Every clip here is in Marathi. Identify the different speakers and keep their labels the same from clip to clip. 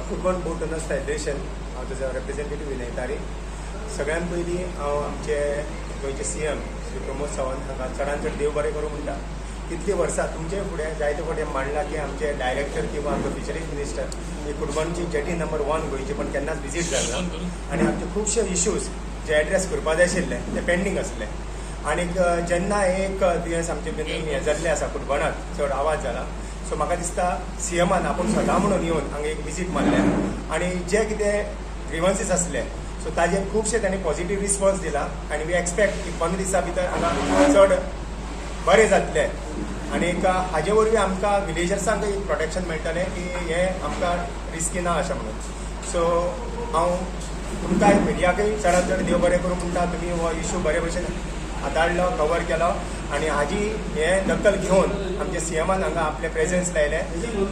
Speaker 1: फुटबॉल बोट ओनर्स फेडरेशन हांव तेजो रिप्रेझेंटेटिव्ह विनय तारी. सगळ्यात पयलीं हांव आमचे गोंयचे CM श्री प्रमोद सावंत हांगा चडांत चड देव बरें करूं म्हणटा. कितलीं वर्सां तुमचे फुडें जायते फावटी मांडला की आमचे डायरेक्टर किंवा आमचो फिशरीज मिनिस्टर ही फुटबॉलची जेटी नंबर 1 गोंयची पण केन्नाच विजीट जाल्ना आनी आमचे खुबशे इश्यूज जे एड्रेस करपा जाय आशिल्ले ते पेंडींग आसले. आनीक जेन्ना एक दिवस आमचे हें जाल्ले आसा फुटबॉलांत चड आवाज जाला, सो म्हाका दिसता CMान आपूण स्वता म्हणून येवन हांगा एक विजीट मारल्या आनी जे कितें ग्रिवन्सीस आसले सो ताजेर खुबशे तांणी पॉझिटीव रिस्पॉन्स दिला आनी वी एक्सपेक्ट की 15 दिसां भितर हांगा चड बरें जातलें. आनीक हाजे वरवीं आमकां विलेजर्सांक एक प्रोटेक्शन मेळटलें की हें आमकां रिस्की ना अशें म्हणून. सो हांव तुमकां मिडियाकय चडांत चड देव बरें करूं म्हणटा. तुमी हो इश्यू बरे भशेन हाताळलो, कवर केलो आनी हाजी हें दखल घेवन आमच्या CMान हांगा आपले प्रेझेन्स लायले.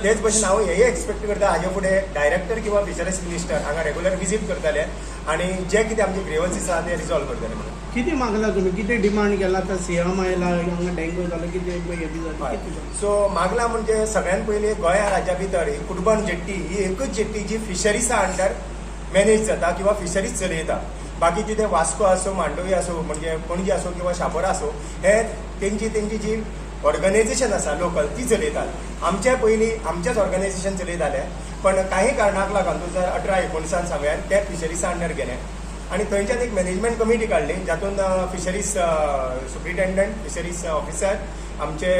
Speaker 1: तेच भशेन हांव हेंय एक्सपेक्ट करता हाजे फुडें डायरेक्टर किंवा फिशरीज मिनिस्टर हांगा रेगुलर विजीट करतले आनी जे कितें आमचे ग्रेवन्सीस आसा ते रिजॉल्व करतले म्हणून.
Speaker 2: किती मागला तुम्ही, किती डिमांड केला तर CM आयला हांगा डेंग्यू जालो किती हें जालें?
Speaker 1: सो मागला म्हणजे सगळ्यात पयलीं गोंया राज्या भितर ही कुडबन जेट्टी ही एकूच जेट्टी जी फिशरीसा अंडर मॅनेज जाता किंवा फिशरीज चलयता. बाकीचे ते वास्को आसूं, मांडवी आसूं, म्हणजे पणजी आसूं किंवा शापोरा आसूं, हे तेंची जी ऑर्गनायझेशन आसा लोकल ती चलयतात. आमचे पयलीं आमचेच ऑर्गनायझेशन चलयताले पण काही कारणाक लागून 2018-19 सगळ्यात ते फिशरीसा अंडर गेले आनी थंयच्यान एक मॅनेजमेंट कमिटी काडली जातून फिशरीज सुप्रिटेंडंट, फिशरीज ऑफिसर, आमचे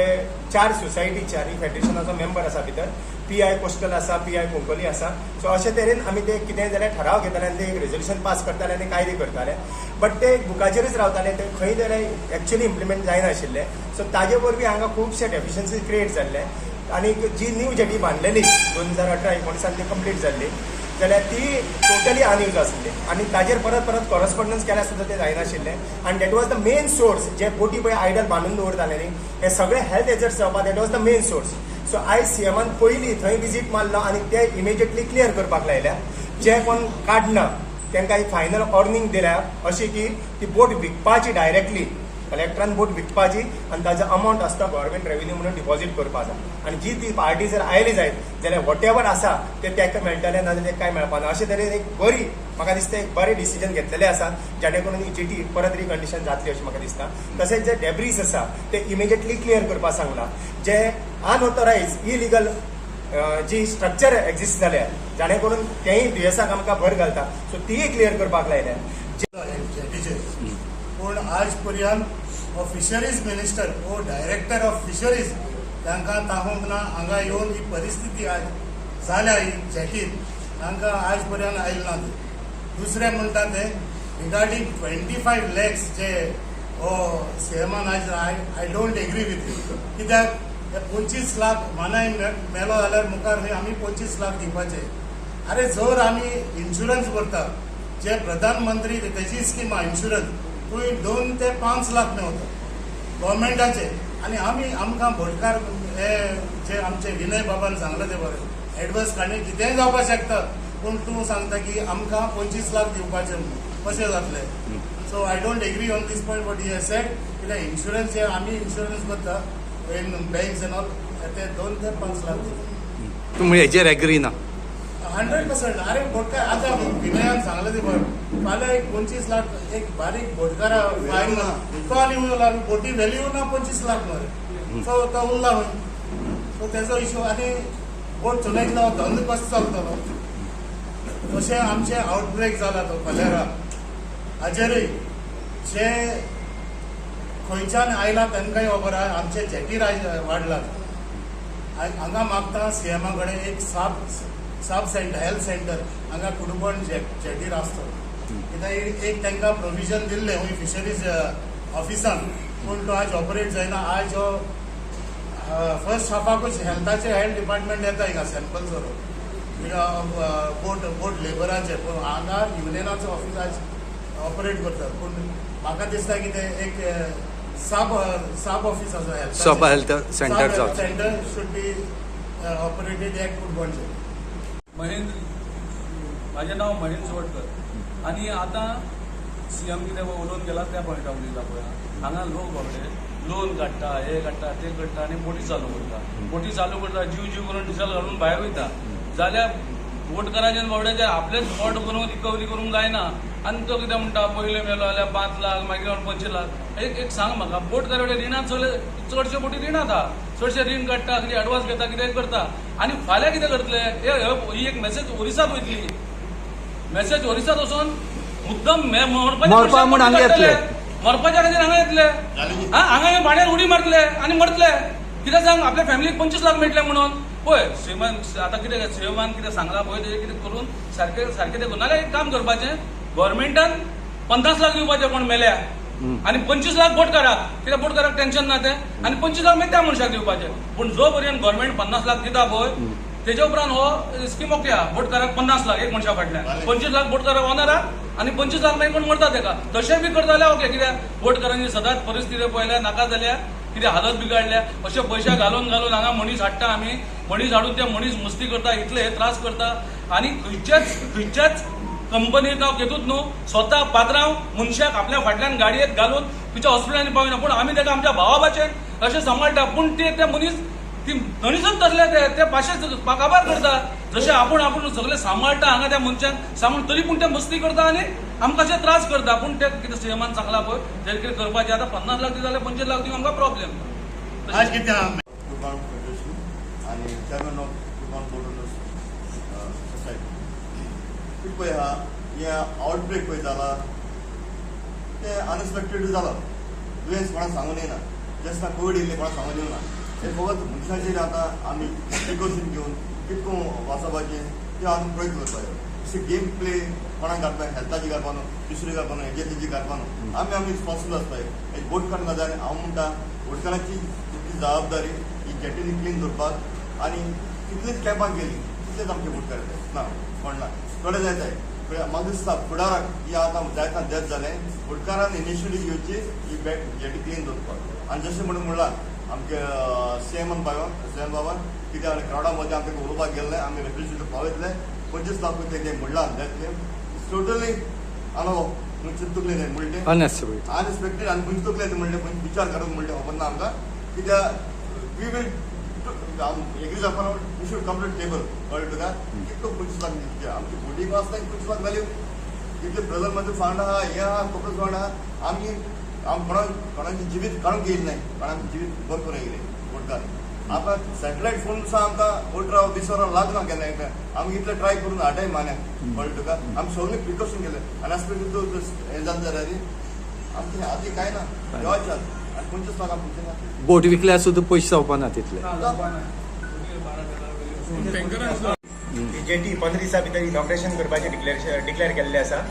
Speaker 1: 4 सोसायटीचे आनी फेडरेशनाचो मेंबर आसा भितर, PI कोस्टल आसा, PI कोंकणी आसा. सो अशे तरेन आमी ते कितें जाल्यार ठराव घेताले आनी ते एक रेजोल्युशन पास करताले आनी कायदे करताले. बट ते बुकाचेरूच रावताले, ते खंय जाल्यार एक्चुअली इम्प्लिमेंट जायनाशिल्ले. सो ताजे वरवीं हांगा खुबशे डेफिशियन्सी क्रिएट जाल्ले आनी जी न्यू जेटी बांदलेली 2018-19 ती कंप्लीट जाल्ली जाल्यार ती टोटली अनयूज आसली आनी ताजेर परत कॉरस्पॉन्डन्स केल्यार सुद्दां ते जायनाशिल्ले. आनी that was the main source. जे बोटी पळय आयडल बांदून दवरताले न्ही हे सगळे हेल्थ एजर्ट्स जावपाक that was the main source. So आयज CMान पयलीं थंय विजीट मारलो आनी ते इमिजिएटली क्लियर करपाक लायल्या. जे कोण काडना तांकां एक फायनल वॉर्निंग दिल्या अशी की ती बोट विकपाची डायरेक्टली कलेक्टरान बोट विकपाची आनी ताजो अमावंट आसता गव्हर्मेंट रेव्हेन्यू म्हणून डिपॉझीट करपाक जाय. आनी जी ती पार्टी जर आयली जायत जाल्यार वॉटेवर आसा ते ताका मेळटलें ना जाल्यार कांय मेळपाना. अशे तरेन एक बरी म्हाका दिसता एक बरें डिसिजन घेतलेलें आसा जेणे करून ही जेटी परत रिकंडिशन जातली अशें म्हाका दिसता. तशेंच जे डेब्रीज आसा ते इमिजिएटली क्लियर करपाक सांगला. जे अनऑथोरायज इलिगल जी स्ट्रक्चर एक्झिस्ट जाल्या जाणे करून तेंय दुयेंसाक आमकां भर घालता सो तीय क्लियर करपाक लायल्या.
Speaker 3: पूण आज पर्यंत हो फिशरीज मिनिस्टर हो डायरेक्टर ऑफ फिशरीज तांकां ताहूंक ना हांगा येवन ही परिस्थिती आज जाल्या ही जेटीन तांकां आज पर्यंत आयले ना. दुसरें म्हणटा ते रिगार्डींग 25 lakhs जे हो CMान आज I don't agree with you. कित्याक 25 लाख मानाय मेलो जाल्यार मुखार खंय आमी 25 लाख दिवपाचे. अरे जर आमी इन्शुरन्स भरता जे प्रधानमंत्री तेजी स्कीम आहा इन्शुरन्स थंय 2 ते 5 लाख मेळटा गव्हर्मेंटाचे. आनी आमकां भटकार हे जे आमचे विनय बाबान सांगले ते बरें एडवर्स काणी कितेंय जावपाक शकता पूण तूं सांगता की आमकां 25 लाख दिवपाचे म्हणून कशें जातलें. So I don't agree on this point what he said. कित्याक इन्शुरन्स जे आमी इन्शुरन्स करता इन बँक्स एन ऑल ते 2 ते 5 लाख दिवता.
Speaker 4: तुम्ही हेजेर एग्री ना?
Speaker 3: 100%. अरे भटकार आतां विनयान सांगलें ते बरें फाल्यां एक 25 लाख एक बारीक भटकारा फायन ना तो आनी उरला बोटी व्हॅल्यू ना 25 लाख मरे. सो तो उरला खंय. सो तेजो इश्यू आनी बोट चलयतलो धंदो कसो चलतलो. तशें आमचे आउटब्रेक जाला तो कलेरा हाजेरूय जे खंयच्यान आयला तांकांय खबर आहा आमचे जेटीर वाडला. हांगा मागता CMा कडेन एक सब सेंटर हेल्थ सेंटर हांगा कुडबण जेटीर आसता. कित्याक एक तांकां प्रोविजन दिल्लें खंय फिशरीज ऑफिसान पूण तो आज ऑपरेट जायना. आज हो फर्स्ट हाफाकूच हेल्थ डिपार्टमेंट येता हिंगा सॅम्पल्स व्हरून बोट लेबराचे. पूण हांगा युनियनाचो ऑफिस आज ऑपरेट करता. पूण म्हाका दिसता की ते एक सब ऑफिस आसा
Speaker 4: sub health centre
Speaker 3: should be operated at Kudban.
Speaker 5: Mahendra
Speaker 4: माझे नाव महेश जोडकर आणि आता सीएम कितें उलोवन गेला त्या पॉयंटार उलयला पळय हांगा लोक बाबडे लोन काडटा हे काडटा ते काडटा आनी बोटी चालू करता जीव करून डिझल घालून भायर वयता जाल्यार वोटकारांचे बाबड्याचे आपलेच वोट करून रिकवरी करूंक जायना आनी तो कितें म्हणटा पयले मेलो जाल्यार 5 लाख मागीर 25 लाख एक सांग म्हाका बोटकार कडेन रिणांत चडशे बोटी रिणांत आहा चडशे रीण काडटा कितें एडवान्स घेता कितें करता आनी फाल्यां कितें करतले ही एक मेसेज ओरिसात वयतली मेसेज ओरिसात वचून मुद्दम मरपाच्या खातीर हांगा येतले हांगा येवन भाड्यार उडी मारतले आनी मरतले कितें सांग आपल्या फॅमिलीक 25 लाख मेळटले म्हणून पळय सीएमान आतां कितें सीएमान कितें सांगला पळय तेजें कितें करून सारकें ते करून नाल्यार एक काम करपाचें गव्हर्मेंटान 50 लाख दिवपाचे कोण मेल्या आनी 25 लाख बोटकाराक कित्याक बोटकाराक टेन्शन ना तें आनी 25 लाख मागीर त्या मनशाक दिवपाचे पूण जो पर्यंत गव्हर्मेंट 50 लाख दिता पळय तेच्या उपरांत हो स्कीम ओके बोटकाराक 50 लाख एक मनशा फाटल्यान 25 लाख बोटकाराक ओनराक आनी 25 लाख मागीर कोण मरता तेका तशें बी करता जाल्यार ओके कित्याक बोटकारांनी सदांच परिस्थिती पळयल्या नाका जाल्यार कितें हालत बिगाडल्या अशे पयशे घालून हांगा मनीस हाडटा आमी मनीस हाडून ते मनीस मस्ती करता इतले हे त्रास करता आनी खंयच्याच कंपनीक हांव घेतूच न्हू स्वता पात्रांव मनशाक आपल्या फाटल्यान गाडयेत घालून खंयच्या हॉस्पिटलांनी पावयना पूण आमी ताका आमच्या भावा भाशेन अशें सांबाळटा पूण ते मनीस ती मनीसच तसले ते भाशेक काबार करता जशें आपूण सगळे सांबाळटा हांगा त्या मनशाक सांबाळून तरी पूण ते मस्ती करता आनी आमकां अशें त्रास करता पूण ते कितें सीएमान सांगला पळय ते कितें करपाचें आतां 50 लाख दिता जाल्यार 25 लाख दिवंक आमकां प्रॉब्लेम
Speaker 3: आज कितें
Speaker 5: Tuban Federation आणि chairman of Tuban Board Owners Society. कितें पळय हा या आउटब्रेक पळय जाला ते अनएक्सपेक्टेड जाला दुयेंस कोणाक सांगून येना जेन्ना कोविड येयल्लें कोणाक सांगून येवना हे फकत मनशाचेर आतां आमी प्रिकॉशन घेवन कितको वाचोवपाचें तें आमी प्रयत्न करपाचो अशें गेम प्ले कोणाक घालपाक हेल्थाची घालपा न्हू दुसरी घालपा न्हू हेजे तेजी घालपा न्हू आमी रिस्पॉन्सिबल आसपाय एक बोट काडून जाता आनी हांव म्हणटा बोटकाराची तितली जबाबदारी ही जेटीनी क्लीन दवरपाक आनी कितलीच कॅम्पाक गेली तितलेच आमचे बोटकार ना कोण ना थोडे जायताय म्हाका दिसता फुडाराक ही आतां जायता डेथ जालें बोटकारान इनिशिएटीव घेवची ही जेटी क्लीन दवरपाक आनी जशें म्हणून म्हणलां आमचे सीएम बाबान कित्याक आनी क्रावडा मदें आमकां उलोवपाक गेल्ले आमी रेफ्रिजरेटर पावयतले 25 लाख रुपया ते म्हणला डेथ क्लेम टोटली हांव चिंतुकले न्ही म्हणले अनएक्सपेक्टेड आनी खंयच तुकले म्हणले खंय विचार करून म्हणले खबर ना आमकां कित्याक we will agree we should complete table कळ्ळें तुका कितलो 25 लाख दिवचे आमची बोटी आसता 25 लाख व्हॅल्यू कितले प्रधानमंत्री फंड आहा हे आहा कोर्पोरेट फंड आहा आमी कोणाची जिवीत काडूंक येयली नाय कोणाक जिवीत बंद करून येयले बोटकार आतां सॅटेलायट फोन सुद्दां आमकां 18 20 वरां लागना केन्ना आमी इतले ट्राय करून हाडटाय मान्याक कळ्ळें तुका आमी सगळे प्रिकॉशन केले आनी आसपेक्ट हें जाता जाल्यार आमचें आदी कांय ना देवाचें आनी 25 लाख आमचे
Speaker 6: बोट विकल्यार सुद्दां पयशे जावपाना तितले
Speaker 1: जेटी 15 दिसां भितर इनॉग्रेशन करपाचें डिक्लेअर केल्लें आसा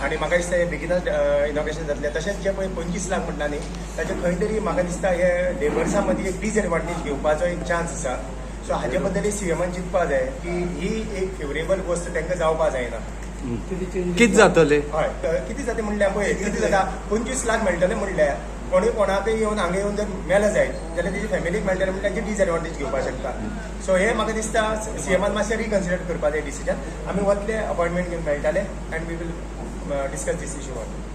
Speaker 1: आनी म्हाका दिसता हें बेगीनच इनॉग्रेशन जातलें तशेंच जे पळय 25 लाख म्हणटा न्ही ताचे खंय तरी म्हाका दिसता हे लेबर्सां मदीं एक डिसएडवांटेज घेवपाचो एक चान्स आसा सो हाजे बद्दल सीएमान चिंतपा जाय की ही एक फेवरेबल गोश्ट तांकां जावपा जायना
Speaker 6: कितें जातलें
Speaker 1: हय कितें जाता म्हणल्यार पळय कितें जाता 25 लाख मेळटले म्हणल्यार कोणूय कोणाकय येवन हांगा येवन जर मेला जायत जाल्यार तेजी फॅमिलीक मेळटलें म्हणल्यार तांची डिसएडवांटेज घेवपाक शकता सो हे म्हाका दिसता सीएमान मातशें रिकन्सिडर करपा जाय डिसिजन आमी वतले अपॉयंटमेंट घेवन मेळटाले and we will discuss this issue on